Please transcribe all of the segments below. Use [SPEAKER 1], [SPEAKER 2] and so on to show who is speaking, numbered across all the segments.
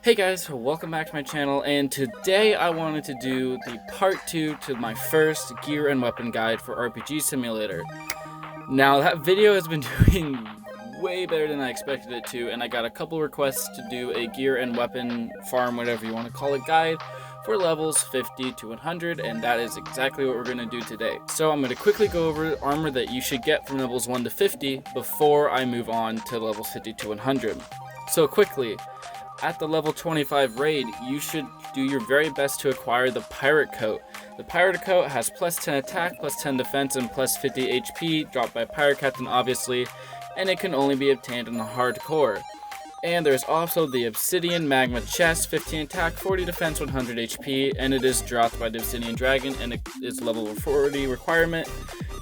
[SPEAKER 1] Hey guys, welcome back to my channel, and today I wanted to do the part 2 to my first gear and weapon guide for RPG Simulator. Now that video has been doing way better than I expected it to, and I got a couple requests to do a gear and weapon farm, whatever you want to call it, guide for levels 50 to 100, and that is exactly what we're going to do today. So I'm going to quickly go over armor that you should get from levels 1 to 50 before I move on to levels 50 to 100. So quickly, at the level 25 raid, you should do your very best to acquire the Pirate Coat. The Pirate Coat has plus 10 attack, plus 10 defense, and plus 50 HP, dropped by Pirate Captain obviously, and it can only be obtained in the hardcore. And there's also the Obsidian Magma Chest, 15 attack, 40 defense, 100 HP, and it is dropped by the Obsidian Dragon, and it is level 40 requirement,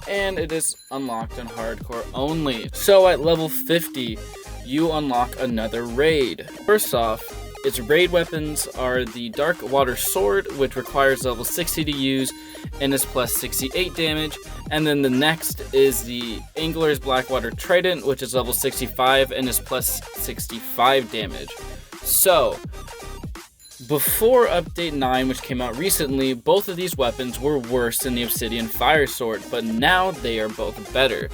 [SPEAKER 1] and it is unlocked in hardcore only. So at level 50, you unlock another raid. First off, its raid weapons are the Dark Water Sword, which requires level 60 to use and is plus 68 damage, and then the next is the Angler's Blackwater Trident, which is level 65 and is plus 65 damage. So, before update 9, which came out recently, both of these weapons were worse than the Obsidian Fire Sword, but now they are both better.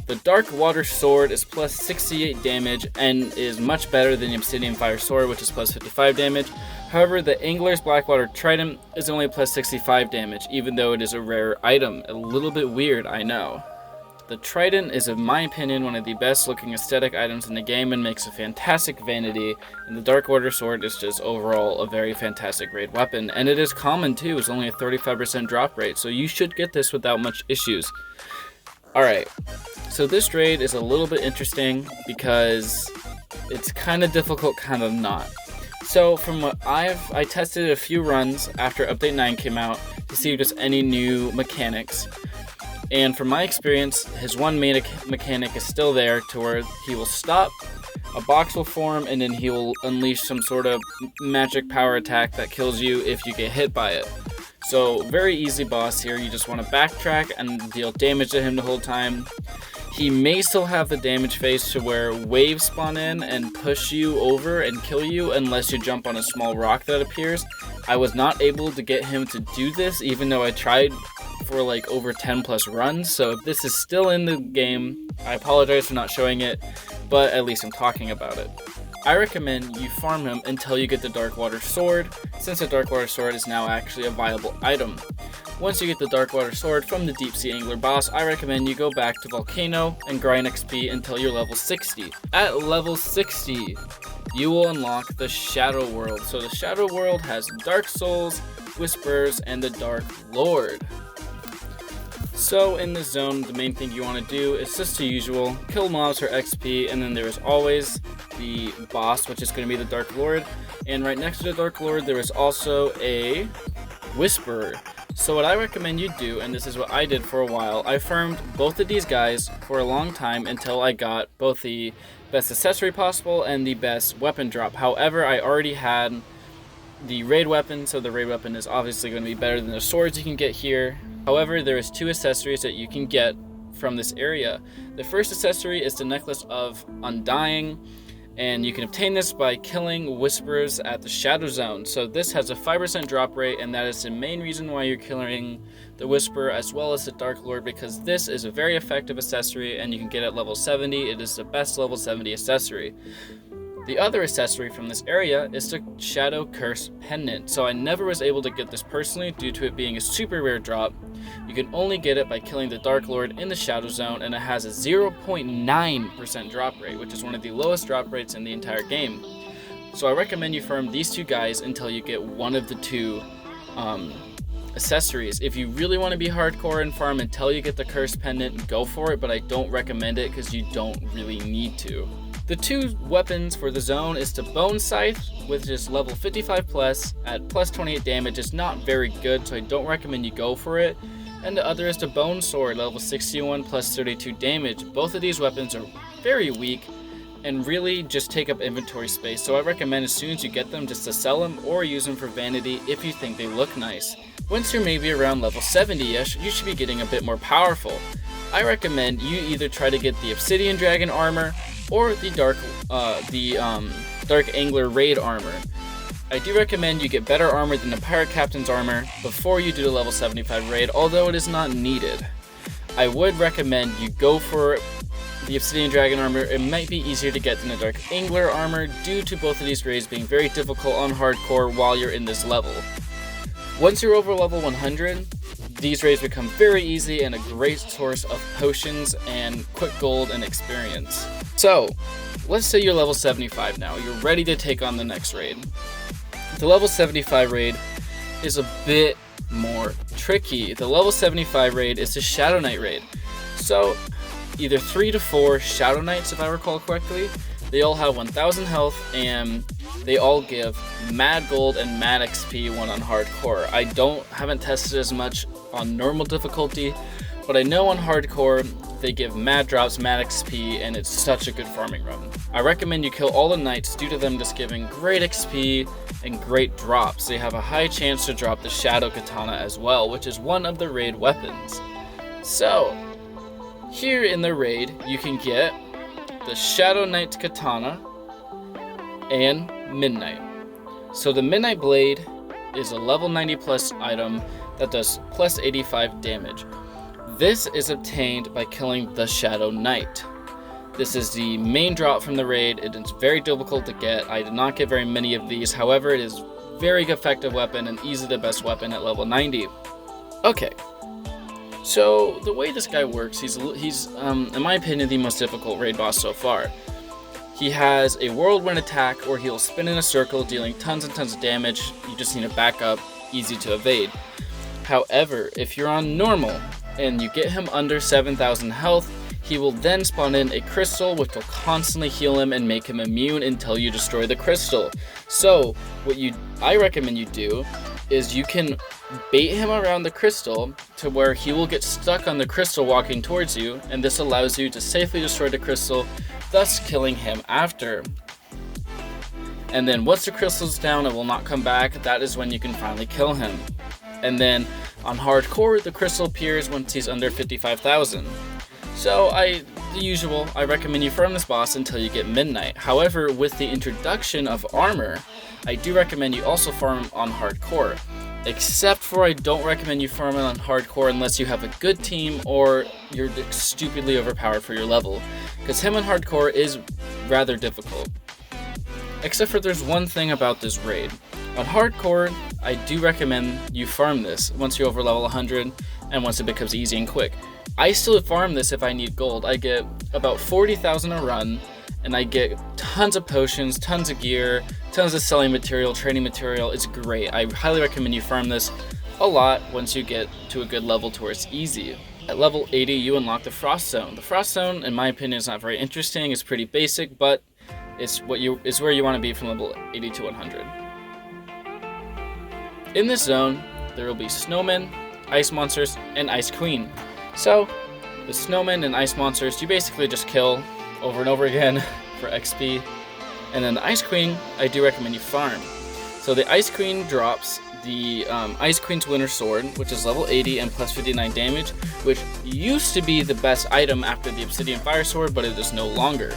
[SPEAKER 1] The Dark Water Sword is plus 68 damage and is much better than the Obsidian Fire Sword, which is plus 55 damage. However, the Angler's Blackwater Trident is only plus 65 damage, even though it is a rare item. A little bit weird, I know. The Trident is, in my opinion, one of the best looking aesthetic items in the game and makes a fantastic vanity, and the Dark Water Sword is just overall a very fantastic raid weapon, and it is common too. It's only a 35% drop rate, so you should get this without much issues. Alright, so this raid is a little bit interesting because it's kind of difficult, kind of not. So from what I tested a few runs after update 9 came out to see if there's any new mechanics. And from my experience, his one main mechanic is still there, to where he will stop, a box will form, and then he will unleash some sort of magic power attack that kills you if you get hit by it. So, very easy boss here. You just want to backtrack and deal damage to him the whole time. He may still have the damage phase to where waves spawn in and push you over and kill you unless you jump on a small rock that appears. I was not able to get him to do this, even though I tried for like over 10 plus runs. So if this is still in the game, I apologize for not showing it, but at least I'm talking about it. I recommend you farm him until you get the Dark Water Sword, since the Dark Water Sword is now actually a viable item. Once you get the Dark Water Sword from the Deep Sea Angler boss, I recommend you go back to Volcano and grind XP until you're level 60. At level 60, you will unlock the Shadow World. So the Shadow World has Dark Souls, Whispers, and the Dark Lord. So in this zone, the main thing you want to do is just the usual, kill mobs for XP, and then there is always the boss, which is going to be the Dark Lord. And right next to the Dark Lord, there is also a Whisperer. So what I recommend you do, and this is what I did for a while, I farmed both of these guys for a long time until I got both the best accessory possible and the best weapon drop. However, I already had the raid weapon, so the raid weapon is obviously going to be better than the swords you can get here. However, there is 2 accessories that you can get from this area. The first accessory is the Necklace of Undying, and you can obtain this by killing Whisperers at the Shadow Zone. So this has a 5% drop rate, and that is the main reason why you're killing the Whisperer as well as the Dark Lord, because this is a very effective accessory and you can get it at level 70. It is the best level 70 accessory. The other accessory from this area is the Shadow Curse Pendant. So I never was able to get this personally due to it being a super rare drop. You can only get it by killing the Dark Lord in the Shadow Zone, and it has a 0.9% drop rate, which is one of the lowest drop rates in the entire game. So I recommend you farm these 2 guys until you get one of the 2 accessories. If you really want to be hardcore and farm until you get the Curse Pendant, go for it, but I don't recommend it because you don't really need to. The 2 weapons for the zone is the Bone Scythe, which is level 55 plus at plus 28 damage. It's not very good, so I don't recommend you go for it. And the other is the Bone Sword, level 61 plus 32 damage. Both of these weapons are very weak and really just take up inventory space, so I recommend as soon as you get them just to sell them or use them for vanity if you think they look nice. Once you're maybe around level 70ish, you should be getting a bit more powerful. I recommend you either try to get the Obsidian Dragon armor or the Dark Angler raid armor. I do recommend you get better armor than the Pirate Captain's armor before you do the level 75 raid, although it is not needed. I would recommend you go for the Obsidian Dragon armor. It might be easier to get than the Dark Angler armor due to both of these raids being very difficult on hardcore while you're in this level. Once you're over level 100, these raids become very easy and a great source of potions and quick gold and experience. So, let's say you're level 75 now. You're ready to take on the next raid. The level 75 raid is a bit more tricky. The level 75 raid is the Shadow Knight raid. So, either 3 to 4 Shadow Knights, if I recall correctly. They all have 1000 health, and they all give mad gold and mad XP when on hardcore. I haven't tested as much on normal difficulty, but I know on hardcore they give mad drops, mad XP, and it's such a good farming run. I recommend you kill all the knights due to them just giving great XP and great drops. They have a high chance to drop the Shadow Katana as well, which is one of the raid weapons. So, here in the raid, you can get the Shadow Knight Katana and Midnight. So the Midnight Blade is a level 90 plus item that does plus 85 damage. This is obtained by killing the Shadow Knight. This is the main drop from the raid. It is very difficult to get. I did not get very many of these. However, it is very effective weapon and easily the best weapon at level 90. Okay. So, the way this guy works, he's in my opinion, the most difficult raid boss so far. He has a whirlwind attack where he'll spin in a circle, dealing tons and tons of damage. You just need to back up, easy to evade. However, if you're on normal and you get him under 7,000 health, he will then spawn in a crystal which will constantly heal him and make him immune until you destroy the crystal. So, what I recommend you do is you can bait him around the crystal to where he will get stuck on the crystal walking towards you, and this allows you to safely destroy the crystal, thus killing him after. And then once the crystal's down, it will not come back. That is when you can finally kill him. And then on hardcore, the crystal appears once he's under 55,000. So the usual, I recommend you farm this boss until you get Midnight. However, with the introduction of armor, I do recommend you also farm on hardcore. Except for I don't recommend you farm it on hardcore unless you have a good team or you're stupidly overpowered for your level. Because him on hardcore is rather difficult. Except for there's one thing about this raid. On hardcore, I do recommend you farm this once you're over level 100 and once it becomes easy and quick. I still farm this if I need gold. I get about 40,000 a run, and I get tons of potions, tons of gear, tons of selling material, training material. It's great. I highly recommend you farm this a lot once you get to a good level to where it's easy. At level 80, you unlock the Frost Zone. The Frost Zone, in my opinion, is not very interesting. It's pretty basic, but it's where you want to be from level 80 to 100. In this zone, there will be snowmen, ice monsters, and Ice Queen. So, the snowmen and ice monsters, you basically just kill over and over again for XP. And then the Ice Queen, I do recommend you farm. So the Ice Queen drops the Ice Queen's Winter Sword, which is level 80 and plus 59 damage, which used to be the best item after the Obsidian Fire Sword, but it is no longer.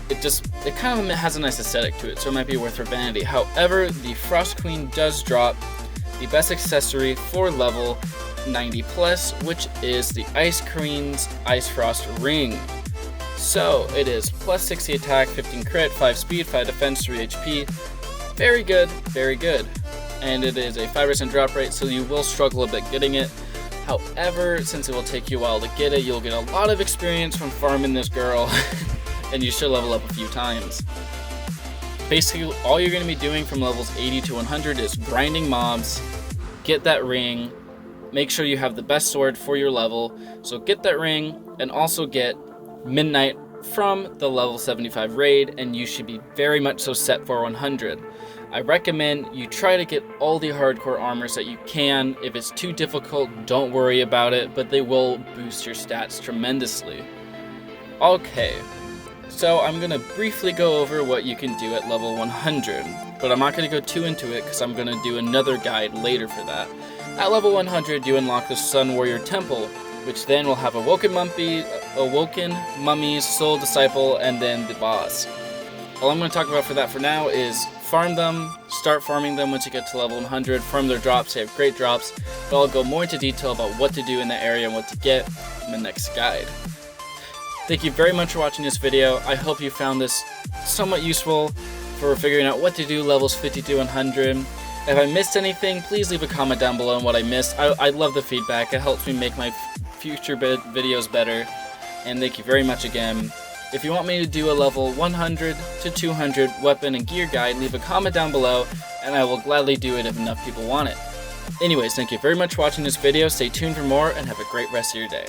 [SPEAKER 1] It kind of has a nice aesthetic to it, so it might be worth for vanity. However, the Frost Queen does drop the best accessory for level 90 plus, which is the Ice Queen's Ice Frost Ring. So it is plus 60 attack, 15 crit, 5 speed, 5 defense, 3 HP. Very good, very good. And it is a 5% drop rate, so you will struggle a bit getting it. However, since it will take you a while to get it, you'll get a lot of experience from farming this girl, and you should level up a few times. Basically, all you're going to be doing from levels 80 to 100 is grinding mobs, get that ring, make sure you have the best sword for your level, so get that ring, and also get Midnight from the level 75 raid, and you should be very much so set for 100. I recommend you try to get all the hardcore armors that you can. If it's too difficult, don't worry about it, but they will boost your stats tremendously. Okay, so I'm going to briefly go over what you can do at level 100, but I'm not going to go too into it because I'm going to do another guide later for that. At level 100, you unlock the Sun Warrior Temple, which then will have Awoken Mummies, Soul Disciple, and then the boss. All I'm going to talk about for that for now is farm them, start farming them once you get to level 100, farm their drops, they have great drops, but I'll go more into detail about what to do in that area and what to get in the next guide. Thank you very much for watching this video. I hope you found this somewhat useful for figuring out what to do levels 50 to 100. If I missed anything, please leave a comment down below on what I missed. I love the feedback. It helps me make my future videos better. And thank you very much again. If you want me to do a level 100 to 200 weapon and gear guide, leave a comment down below and I will gladly do it if enough people want it. Anyways, thank you very much for watching this video. Stay tuned for more and have a great rest of your day.